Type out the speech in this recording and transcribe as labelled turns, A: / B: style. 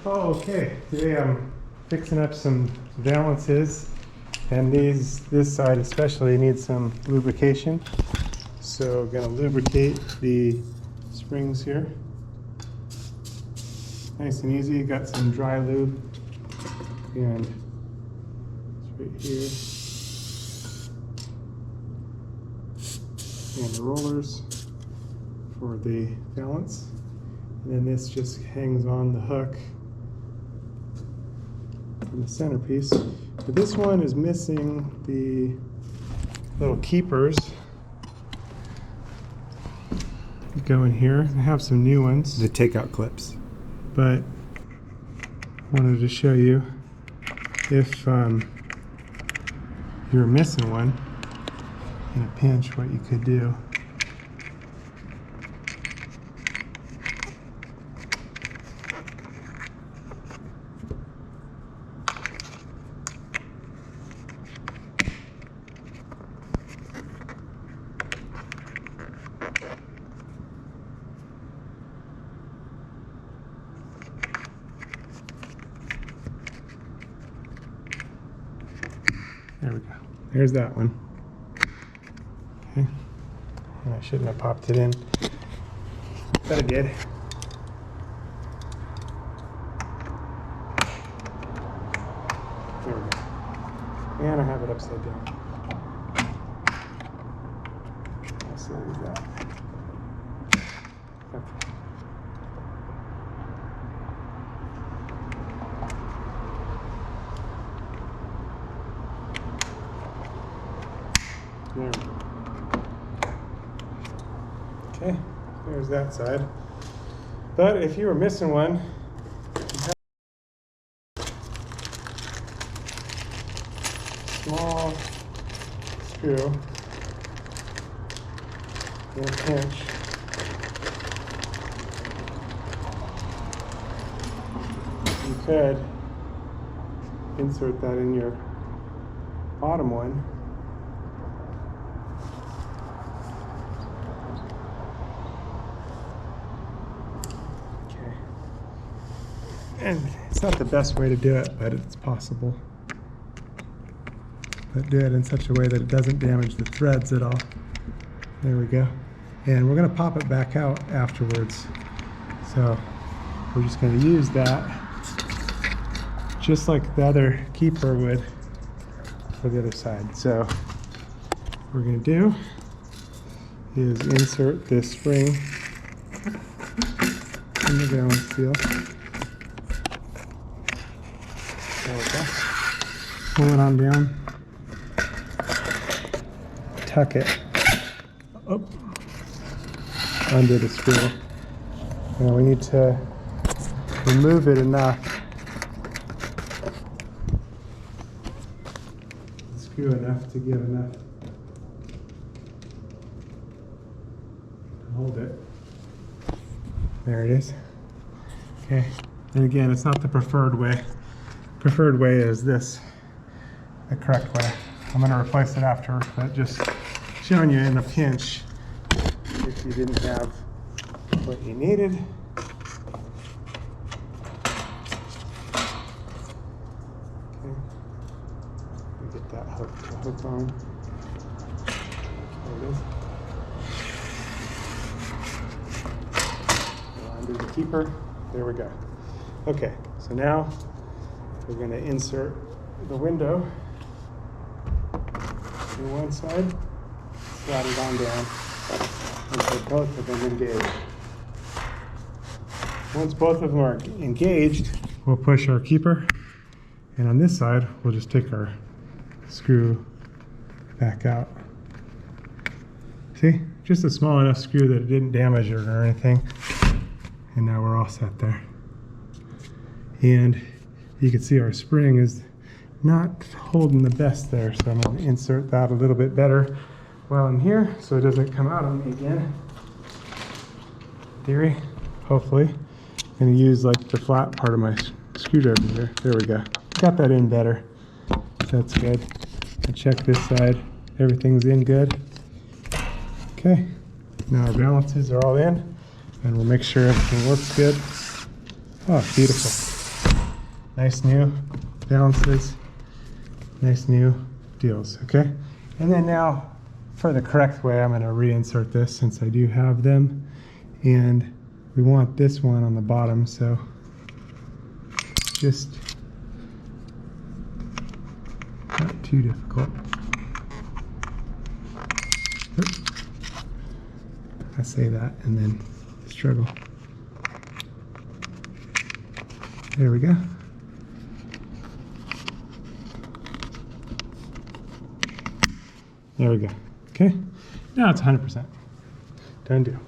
A: Oh, okay. Today I'm fixing up some valances, and this side especially needs some lubrication. So gonna lubricate the springs here. Nice and easy. Got some dry lube, and it's right here. And the rollers for the valance. And then this just hangs on the hook from the centerpiece. But this one is missing the little keepers. You go in here. I have some new ones.
B: The takeout clips.
A: But wanted to show you if you're missing one in a pinch, what you could do. There we go. There's that one. Okay. And I shouldn't have popped it in, but I did. There we go. And I have it upside down. So there's that. Okay. There we go. Okay, there's that side. But if you were missing one, small screw in a pinch. You could insert that in your bottom one. And it's not the best way to do it, but it's possible. But do it in such a way that it doesn't damage the threads at all. There we go. And we're going to pop it back out afterwards. So we're just going to use that just like the other keeper would for the other side. So what we're going to do is insert this spring in the valance steel. There we go. Pull it on down. Tuck it up under the screw. Now we need to remove it enough. Screw enough to give enough to hold it. There it is. Okay. And again, it's not the preferred way. Preferred way is this, the correct way. I'm going to replace it after, but just showing you in a pinch if you didn't have what you needed. Okay. Let me get that hook on. There it is. Undo the keeper. There we go. Okay, so now we're going to insert the window to one side, slide it on down, until both of them engage. Once both of them are engaged, we'll push our keeper, and on this side, we'll just take our screw back out. See? Just a small enough screw that it didn't damage it or anything. And now we're all set there. And you can see our spring is not holding the best there, so I'm going to insert that a little bit better while I'm here so it doesn't come out on me again. In theory, hopefully. I'm going to use like the flat part of my screwdriver there. There we go. Got that in better. That's good. I check this side. Everything's in good. Okay. Now our balances are all in, and we'll make sure everything works good. Oh, beautiful. Nice new balances, nice new deals, okay? And then now, for the correct way, I'm gonna reinsert this since I do have them. And we want this one on the bottom, so just not too difficult. I say that and then struggle. There we go. There we go. Okay, now it's 100%. Done deal.